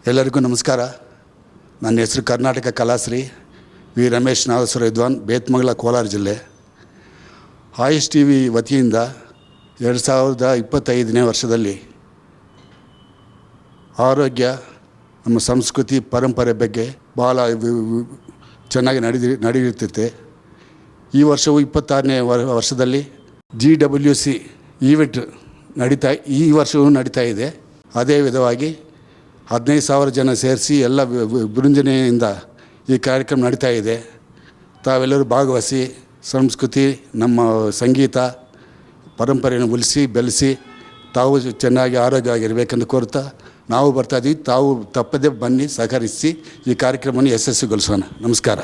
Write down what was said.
ಎಲ್ಲರಿಗೂ ನಮಸ್ಕಾರ. ನನ್ನ ಹೆಸರು ಕರ್ನಾಟಕ ಕಲಾಶ್ರೀ ವಿ ರಮೇಶ್ ನಾಗೇಶ್ವರ ವಿದ್ವಾನ್, ಬೇತ್ಮಂಗಲ, ಕೋಲಾರ ಜಿಲ್ಲೆ. ಆಯುಷ್ ಟಿ ವಿ ವತಿಯಿಂದ 2025ನೇ ವರ್ಷದಲ್ಲಿ ಆರೋಗ್ಯ, ನಮ್ಮ ಸಂಸ್ಕೃತಿ, ಪರಂಪರೆ ಬಗ್ಗೆ ಭಾಳ ಚೆನ್ನಾಗಿ ನಡೆಯುತ್ತಿದೆ. ಈ ವರ್ಷವು 26ನೇ ವರ್ಷದಲ್ಲಿ GWC ಈವೆಂಟ್ ಈ ವರ್ಷವೂ ನಡೀತಾ ಇದೆ. ಅದೇ ವಿಧವಾಗಿ 15,000 ಜನ ಸೇರಿಸಿ ಎಲ್ಲ ವಿಜೃಂಭಣೆಯಿಂದ ಈ ಕಾರ್ಯಕ್ರಮ ನಡೀತಾ ಇದೆ. ತಾವೆಲ್ಲರೂ ಭಾಗವಹಿಸಿ ಸಂಸ್ಕೃತಿ, ನಮ್ಮ ಸಂಗೀತ, ಪರಂಪರೆಯನ್ನು ಉಳಿಸಿ ಬೆಳೆಸಿ ತಾವು ಚೆನ್ನಾಗಿ ಆರೋಗ್ಯವಾಗಿರಬೇಕೆಂದು ಕೋರುತ್ತಾ ನಾವು ಬರ್ತಾಯಿದ್ದೀವಿ. ತಾವು ತಪ್ಪದೇ ಬನ್ನಿ, ಸಹಕರಿಸಿ ಈ ಕಾರ್ಯಕ್ರಮವನ್ನು ಯಶಸ್ವಿಗೊಳಿಸೋಣ. ನಮಸ್ಕಾರ.